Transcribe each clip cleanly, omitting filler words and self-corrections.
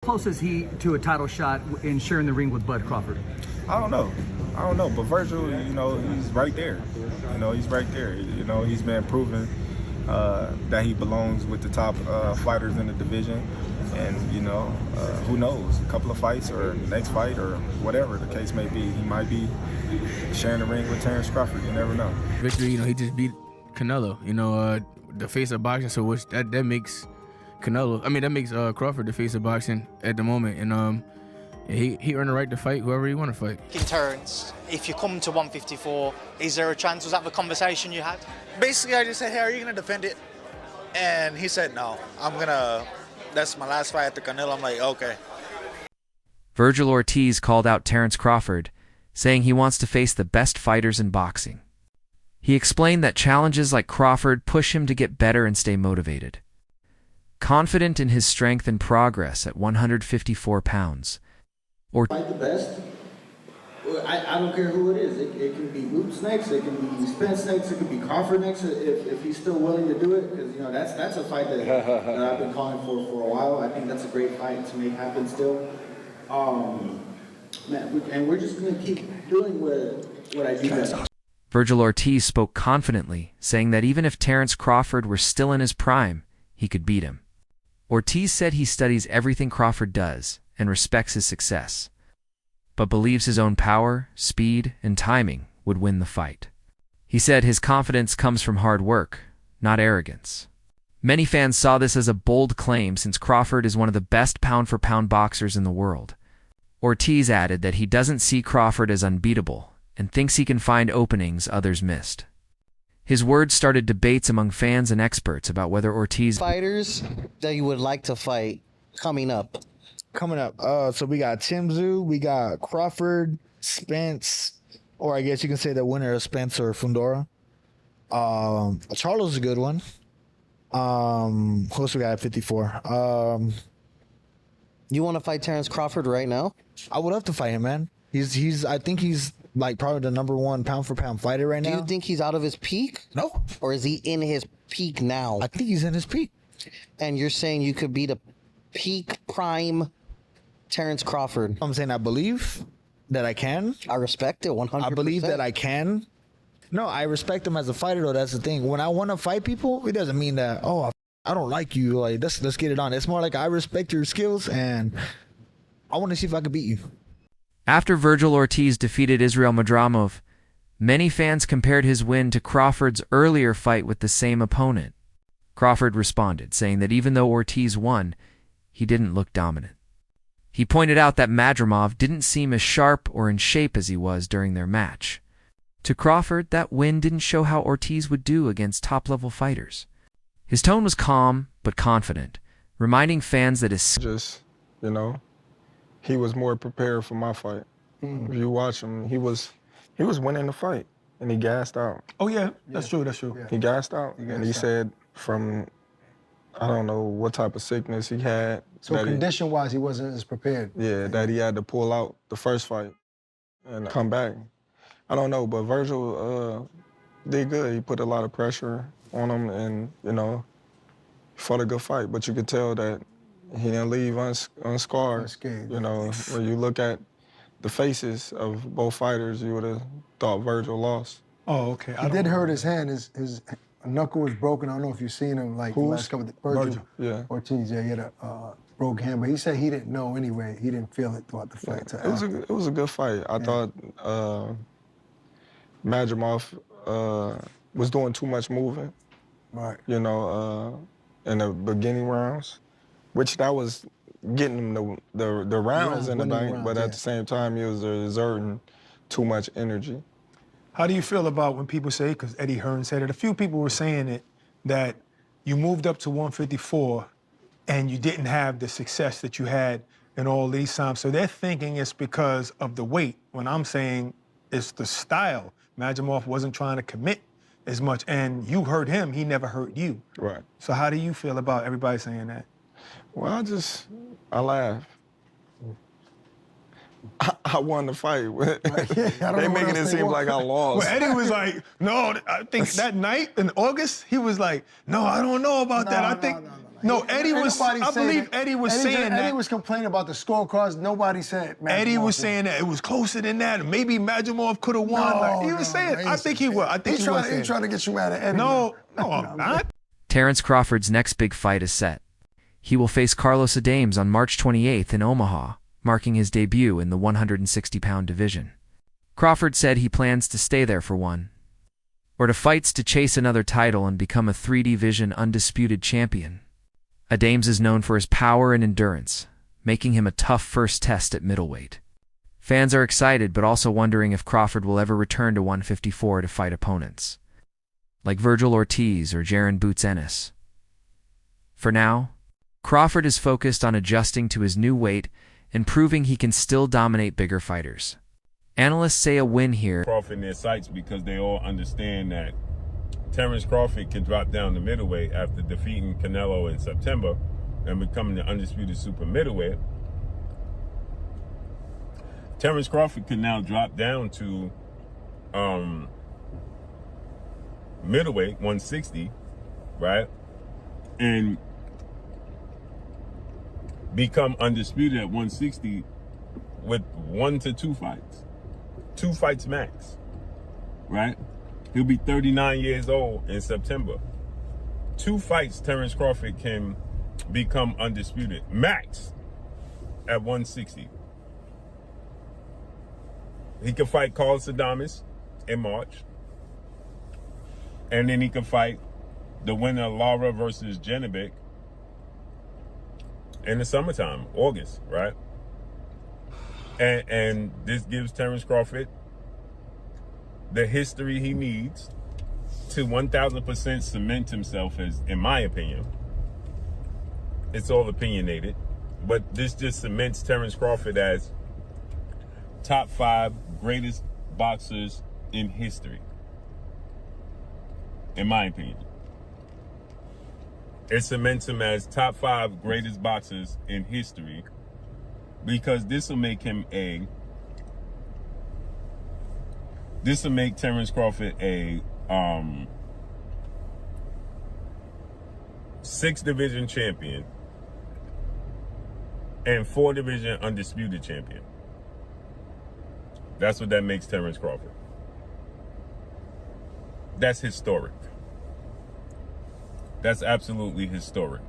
close is he to a title shot in sharing the ring with Bud Crawford? I don't know. But Vergil, he's right there. He's right there. He's been proven that he belongs with the top fighters in the division. And, who knows, a couple of fights or next fight or whatever the case may be, he might be sharing the ring with Terence Crawford. You never know. Victory, he just beat Canelo, the face of boxing, so that makes Canelo, that makes Crawford the face of boxing at the moment. And he earned the right to fight whoever he want to fight. In Terence, if you come to 154, is there a chance? Was that the conversation you had? Basically, I just said, hey, are you going to defend it? And he said, no, that's my last fight at the Canelo. I'm like, okay. Vergil Ortiz called out Terence Crawford, saying he wants to face the best fighters in boxing. He explained that challenges like Crawford push him to get better and stay motivated. Confident in his strength and progress at 154 pounds, Fight the best. I don't care who it is. It can be Boots next. It can be Spence next. It can be Crawford next. If he's still willing to do it, because that's a fight that I've been calling for a while. I think that's a great fight to make happen still. And we're just gonna keep doing what I do best. Vergil Ortiz spoke confidently, saying that even if Terence Crawford were still in his prime, he could beat him. Ortiz said he studies everything Crawford does and respects his success, but believes his own power, speed, and timing would win the fight. He said his confidence comes from hard work, not arrogance. Many fans saw this as a bold claim since Crawford is one of the best pound-for-pound boxers in the world. Ortiz added that he doesn't see Crawford as unbeatable and thinks he can find openings others missed. His words started debates among fans and experts about whether Ortiz... Fighters that you would like to fight coming up. So we got Tim Tszyu, we got Crawford, Spence, or I guess you can say the winner of Spence or Fundora. Charlo's a good one. Who else we got at 54? You want to fight Terence Crawford right now? I would love to fight him, man. I think he's like probably the #1 pound-for-pound fighter right now. Do you think he's out of his peak? No. Or is he in his peak now? I think he's in his peak. And you're saying you could beat a peak prime Terence Crawford? I'm saying I believe that I can. I respect it 100%. I believe that I can. No, I respect him as a fighter, though. That's the thing. When I want to fight people, it doesn't mean that, I don't like you. Like, let's get it on. It's more like I respect your skills, and I want to see if I can beat you. After Vergil Ortiz defeated Israel Madrimov, many fans compared his win to Crawford's earlier fight with the same opponent. Crawford responded, saying that even though Ortiz won, he didn't look dominant. He pointed out that Madrimov didn't seem as sharp or in shape as he was during their match. To Crawford, that win didn't show how Ortiz would do against top-level fighters. His tone was calm but confident, reminding fans that he was more prepared for my fight. If you watch him, he was winning the fight, and he gassed out. Oh yeah, that's true. Yeah. He gassed out, and he said from, I don't know what type of sickness he had. So condition-wise, he wasn't as prepared. Yeah, that he had to pull out the first fight and come back. I don't know, but Vergil did good. He put a lot of pressure on him, and fought a good fight. But you could tell that he didn't leave unscarred. Unscathed. When you look at the faces of both fighters, you would have thought Vergil lost. Oh, okay. He did hurt his hand. His knuckle was broken. I don't know if you've seen him the last couple of Vergil. Yeah. Ortiz, yeah, he had a broke hand, but he said he didn't know anyway. He didn't feel it throughout the fight. It was a good fight. I thought Madrimov was doing too much moving. Right. In the beginning rounds, which that was getting him the rounds in the bank, but at the same time, he was exerting too much energy. How do you feel about when people say, because Eddie Hearn said it, a few people were saying it, that you moved up to 154 and you didn't have the success that you had in all these times. So they're thinking it's because of the weight, when I'm saying it's the style. Madrimov wasn't trying to commit as much, and you hurt him, he never hurt you. Right. So how do you feel about everybody saying that? Well, I laugh. I won the fight. They making it seem like I lost. Well, Eddie was like, no, I think that night in August, he was like, no, I don't know about that. I think No, Eddie was. I believe Eddie was saying that. Eddie was complaining about the scorecards. Nobody said. Eddie was saying that it was closer than that. Maybe Magimov could have won. He was saying. I think he was. I think he was. He's trying to get you mad at Eddie. No, I'm not. Terence Crawford's next big fight is set. He will face Carlos Adames on March 28th in Omaha, marking his debut in the 160-pound division. Crawford said he plans to stay there for one, or to fights to chase another title and become a 3-division undisputed champion. Adames is known for his power and endurance, making him a tough first test at middleweight. Fans are excited but also wondering if Crawford will ever return to 154 to fight opponents, like Vergil Ortiz or Jaron Boots Ennis. For now, Crawford is focused on adjusting to his new weight and proving he can still dominate bigger fighters. Analysts say a win here. Crawford in their sights because they all understand that Terence Crawford can drop down to middleweight after defeating Canelo in September and becoming the undisputed super middleweight. Terence Crawford can now drop down to middleweight, 160, right? And become undisputed at 160 with 1 to 2 fights. 2 fights max, right? He'll be 39 years old in September. 2 fights, Terence Crawford can become undisputed, max, at 160. He can fight Carlos Adames in March. And then he can fight the winner of Lara versus Janovic in the summertime, August, right? And this gives Terence Crawford the history he needs to 1,000% cement himself as, in my opinion, it's all opinionated, but this just cements Terence Crawford as top 5 greatest boxers in history, in my opinion. It cements him as top 5 greatest boxers in history, because this will make Terence Crawford a 6-division champion and 4-division undisputed champion. That's what that makes Terence Crawford. That's historic. That's absolutely historic.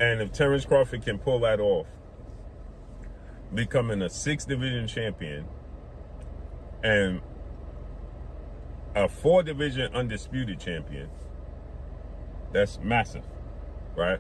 And if Terence Crawford can pull that off, becoming a 6-division champion and a 4-division undisputed champion, that's massive, right?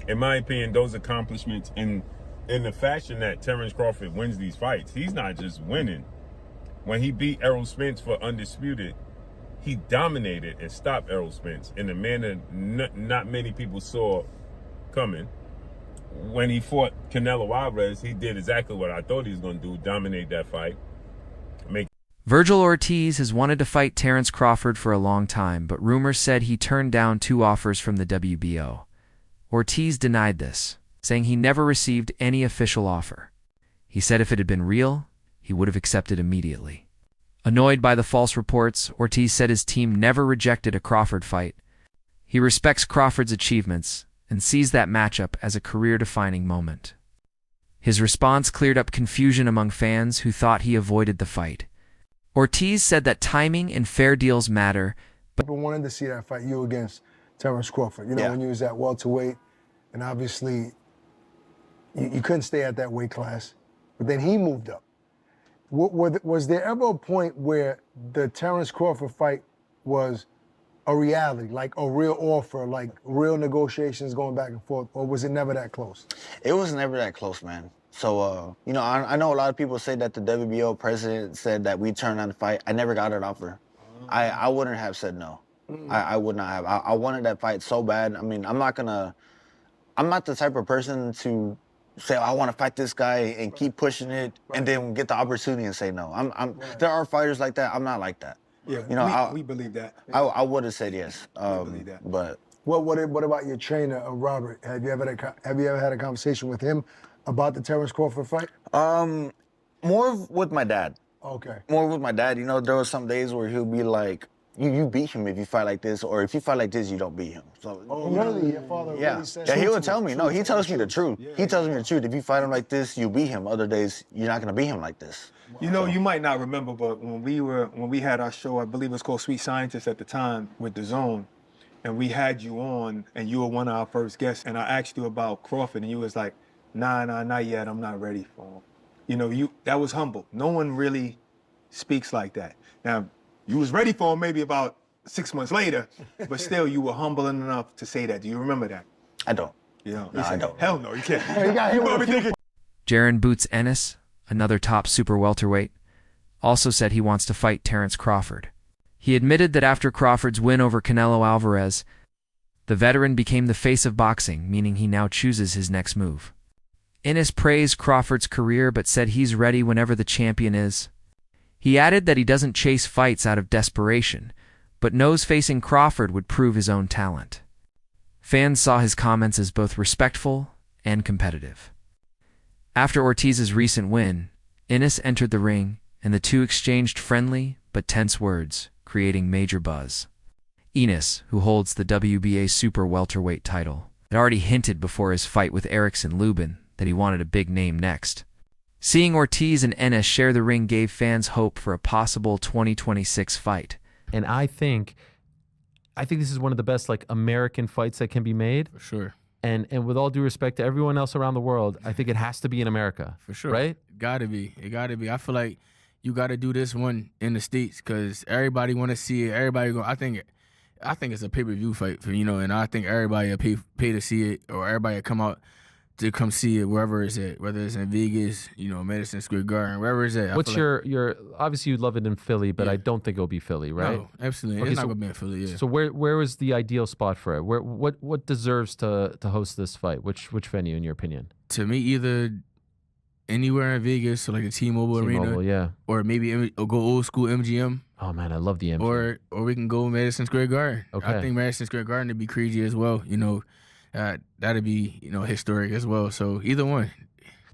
In my opinion, those accomplishments in the fashion that Terence Crawford wins these fights, he's not just winning. When he beat Errol Spence for undisputed, he dominated and stopped Errol Spence in a manner not many people saw coming. When he fought Canelo Alvarez, he did exactly what I thought he was going to do, dominate that fight. Vergil Ortiz has wanted to fight Terence Crawford for a long time, but rumors said he turned down 2 offers from the WBO. Ortiz denied this, saying he never received any official offer. He said if it had been real, he would have accepted immediately. Annoyed by the false reports, Ortiz said his team never rejected a Crawford fight. He respects Crawford's achievements and sees that matchup as a career-defining moment. His response cleared up confusion among fans who thought he avoided the fight. Ortiz said that timing and fair deals matter, but people wanted to see that fight, you against Terence Crawford. You know, when you was at welterweight, and obviously you couldn't stay at that weight class, but then he moved up. Was there ever a point where the Terence Crawford fight was a reality, like a real offer, like real negotiations going back and forth, or was it never that close? It was never that close, man. So, you know, I know a lot of people say that the WBO president said that we turned on the fight. I never got an offer. I wouldn't have said no. I would not have. I wanted that fight so bad. I mean, I'm not the type of person to say, oh, I want to fight this guy and keep pushing it and then get the opportunity and say no. There are fighters like that. I'm not like that. Yeah, you know, we believe that. I would have said yes. We believe that. But what about your trainer, Robert? Have you ever had a conversation with him about the Terence Crawford fight? More with my dad. Okay. More with my dad. You know, there were some days where he'll be like, you beat him if you fight like this, or if you fight like this, you don't beat him. So Really? Your father yeah, really said yeah, he truth would to tell it. me. No, he tells me the truth. He tells me the truth. If you fight him like this, you beat him. Other days, you're not gonna beat him like this. You know, you might not remember, but when we had our show, I believe it was called Sweet Scientist at the time with The Zone, and we had you on, and you were one of our first guests, and I asked you about Crawford, and you was like, nah, not yet. I'm not ready for him. You know, that was humble. No one really speaks like that. Now, you was ready for him maybe about 6 months later, but still, you were humble enough to say that. Do you remember that? I don't. You know, No, I don't. Hell no, you can't. You got hit with a few Jaron Boots Ennis, another top super welterweight, also said he wants to fight Terence Crawford. He admitted that after Crawford's win over Canelo Alvarez, the veteran became the face of boxing, meaning he now chooses his next move. Ennis praised Crawford's career but said he's ready whenever the champion is. He added that he doesn't chase fights out of desperation, but knows facing Crawford would prove his own talent. Fans saw his comments as both respectful and competitive. After Ortiz's recent win, Ennis entered the ring, and the two exchanged friendly but tense words, creating major buzz. Ennis, who holds the WBA super welterweight title, had already hinted before his fight with Erickson Lubin that he wanted a big name next. Seeing Ortiz and Ennis share the ring gave fans hope for a possible 2026 fight. And I think this is one of the best like American fights that can be made. For sure. And with all due respect to everyone else around the world, I think it has to be in America. For sure. Right? Gotta be. It gotta be. I feel like you gotta do this one in the States because everybody wanna see it. Everybody go. I think it's a pay-per-view fight for, and I think everybody will pay to see it, or everybody will come out to come see it wherever it's at, whether it's in Vegas, Madison Square Garden, wherever it's at. What's your obviously you'd love it in Philly, but I don't think it'll be Philly, right? No, absolutely. Okay, It's not gonna be in Philly. Yeah. So where is the ideal spot for it? What deserves to host this fight? Which venue in your opinion? To me, either anywhere in Vegas, so like the T-Mobile Arena, yeah, or maybe go old school MGM. Oh man, I love the MGM. Or we can go Madison Square Garden. Okay. I think Madison Square Garden would be crazy as well. That'd be historic as well. So either one.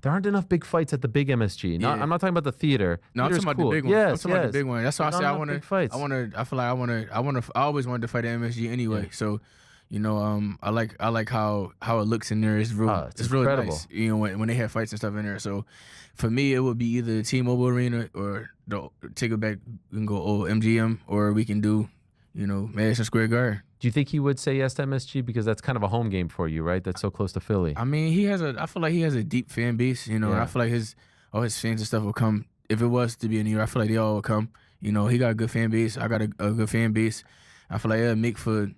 There aren't enough big fights at the big MSG. No, Yeah. I'm not talking about the theater. No, I'm Theater's talking about cool. the big one. Yes, I'm talking about the big one. That's why I Not say I enough want big fights. I always wanted to fight at MSG anyway. Yeah. So, I like how it looks in there. It's real. It's real incredible. nice. When they have fights and stuff in there. So, for me, it would be either the T-Mobile Arena or take it back. We can go old MGM, or we can do, Madison Square Garden. Do you think he would say yes to MSG because that's kind of a home game for you, right? That's so close to Philly. I mean, I feel like he has a deep fan base, and I feel like all his fans and stuff will come. If it was to be in New York, I feel like they all will come. He got a good fan base. I got a good fan base. I feel like it'll make for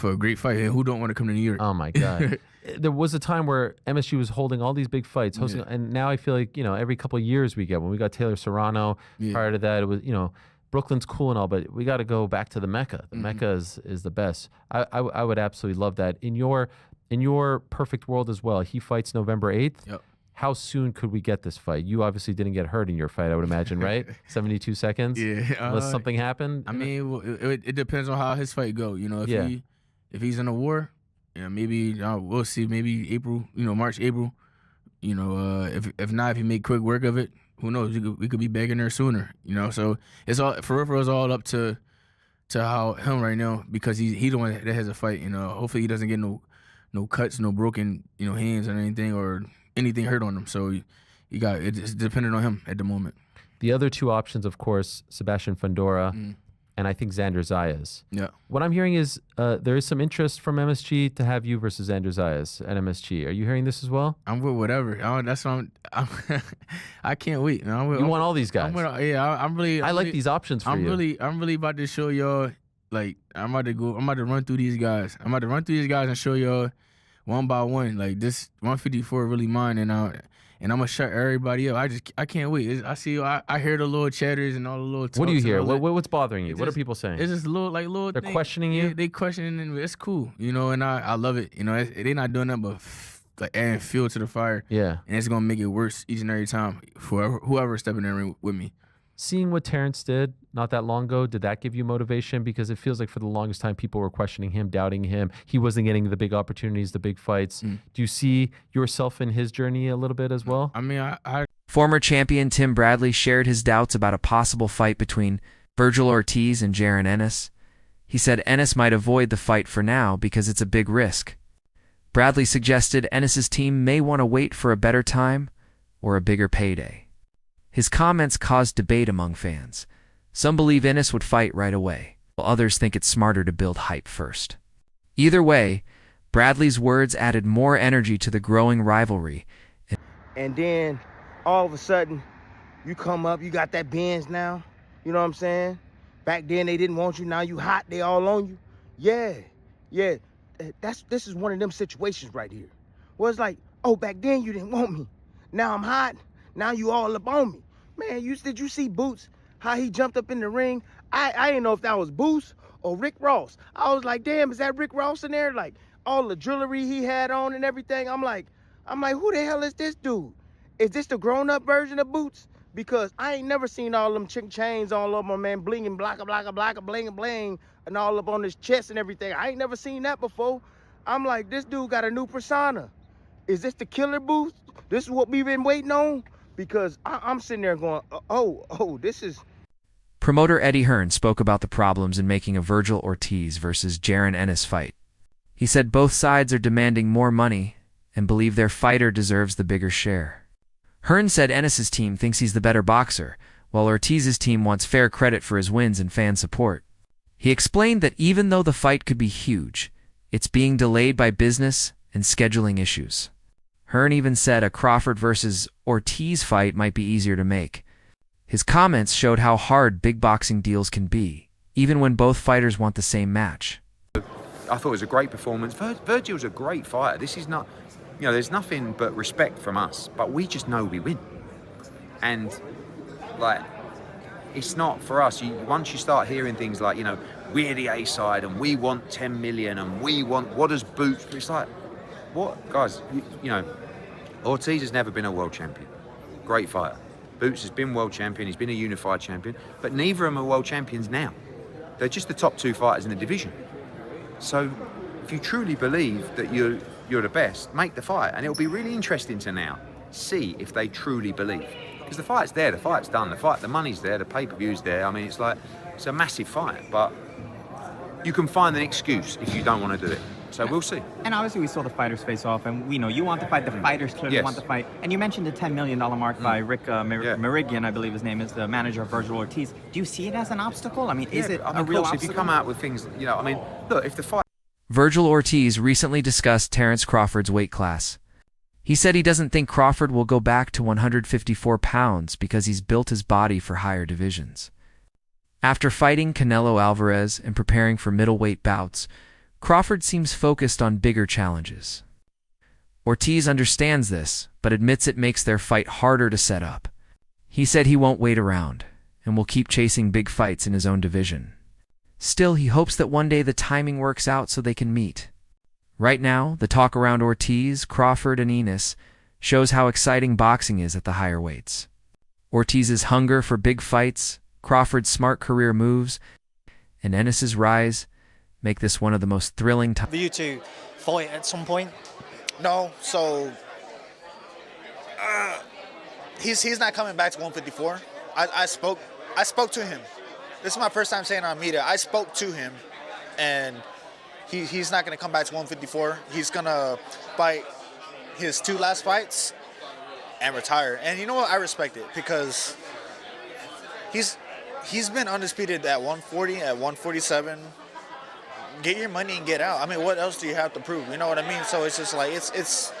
a great fight. And who don't want to come to New York? Oh my God. There was a time where MSG was holding all these big fights, hosting, and now I feel like, every couple of years we get, when we got Taylor Serrano, prior to that, it was, Brooklyn's cool and all, but we got to go back to the Mecca. The Mecca is the best. I would absolutely love that. In your perfect world as well, he fights November 8th. Yep. How soon could we get this fight? You obviously didn't get hurt in your fight, I would imagine, right? 72 seconds? Yeah. Unless something happened? I mean, it depends on how his fight go. If he's in a war, maybe we'll see. Maybe April, March, April. If not, if he make quick work of it, who knows? We could be back in there sooner. So it's all for real. It's all up to how him right now, because he the one that has a fight. Hopefully he doesn't get no cuts, no broken hands or anything, or anything hurt on him. So it's dependent on him at the moment. The other two options, of course, Sebastian Fundora and I think Xander Zayas. Yeah. What I'm hearing is there is some interest from MSG to have you versus Xander Zayas at MSG. Are you hearing this as well? I'm with whatever. That's what I can't wait. You want all these guys? I'm really. I like these options for you. I'm really about to show y'all. Like I'm about to run through these guys. I'm about to run through these guys and show y'all one by one. Like this 154 really mine, and I'm gonna shut everybody up. I can't wait. I hear the little chatters and all the little talks. What do you hear? What's bothering you? What are people saying? It's just little They're things. questioning you. Yeah, they questioning, and it's cool, and I love it. They're not doing that, but like adding fuel to the fire. Yeah, and it's gonna make it worse each and every time for whoever stepping in the ring with me. Seeing what Terence did not that long ago, did that give you motivation? Because it feels like for the longest time, people were questioning him, doubting him. He wasn't getting the big opportunities, the big fights. Do you see yourself in his journey a little bit as well? I mean, Former champion Tim Bradley shared his doubts about a possible fight between Vergil Ortiz and Jaron Ennis. He said Ennis might avoid the fight for now because it's a big risk. Bradley suggested Ennis's team may want to wait for a better time or a bigger payday. His comments caused debate among fans. Some believe Ennis would fight right away, while others think it's smarter to build hype first. Either way, Bradley's words added more energy to the growing rivalry. And then, all of a sudden, you come up, you got that Benz now. You know what I'm saying? Back then, they didn't want you. Now you hot, they all on you. Yeah. This is one of them situations right here. Where it's like, oh, back then you didn't want me. Now I'm hot. Now you all up on me. Man, did you see Boots, how he jumped up in the ring? I didn't know if that was Boots or Rick Ross. I was like, damn, is that Rick Ross in there? Like, all the jewelry he had on and everything. I'm like, who the hell is this dude? Is this the grown-up version of Boots? Because I ain't never seen all them chains all over my man, blinging, blacka, bling, and all up on his chest and everything. I ain't never seen that before. I'm like, this dude got a new persona. Is this the killer Boots? This is what we've been waiting on? Because I'm sitting there going, oh, this is... Promoter Eddie Hearn spoke about the problems in making a Vergil Ortiz versus Jaron Ennis fight. He said both sides are demanding more money and believe their fighter deserves the bigger share. Hearn said Ennis's team thinks he's the better boxer, while Ortiz's team wants fair credit for his wins and fan support. He explained that even though the fight could be huge, it's being delayed by business and scheduling issues. Hearn even said a Crawford versus Ortiz fight might be easier to make. His comments showed how hard big boxing deals can be, even when both fighters want the same match. I thought it was a great performance. Vergil's a great fighter. This is not, there's nothing but respect from us, but we just know we win. And, it's not for us. Once you start hearing things like, we're the A side and we want 10 million and we want, what does Boots, it's like, what? Guys, Ortiz has never been a world champion. Great fighter. Boots has been world champion, he's been a unified champion, but neither of them are world champions now. They're just the top two fighters in the division. So if you truly believe that you're the best, make the fight. And it'll be really interesting to now see if they truly believe. Because the fight's there, the fight's done, the money's there, the pay-per-view's there. I mean, it's a massive fight, but you can find an excuse if you don't want to do it. So we'll see. And obviously we saw the fighters face off, and we know you want the fight, the fighters clearly want the fight. And you mentioned the $10 million mark by Rick Merigian, I believe his name is, the manager of Vergil Ortiz. Do you see it as an obstacle? I mean, is it a real obstacle? If you come out with things, look, if the fight... Vergil Ortiz recently discussed Terence Crawford's weight class. He said he doesn't think Crawford will go back to 154 pounds because he's built his body for higher divisions. After fighting Canelo Alvarez and preparing for middleweight bouts, Crawford seems focused on bigger challenges. Ortiz understands this, but admits it makes their fight harder to set up. He said he won't wait around, and will keep chasing big fights in his own division. Still, he hopes that one day the timing works out so they can meet. Right now, the talk around Ortiz, Crawford, and Ennis shows how exciting boxing is at the higher weights. Ortiz's hunger for big fights, Crawford's smart career moves, and Ennis's rise make this one of the most thrilling times. For you to fight at some point? No, so he's not coming back to 154. I spoke to him. This is my first time saying it on media. I spoke to him, and he's not going to come back to 154. He's going to fight his two last fights and retire. And you know what? I respect it because he's been undisputed at 140, at 147. Get your money and get out. I mean, what else do you have to prove? You know what I mean? So it's just like it's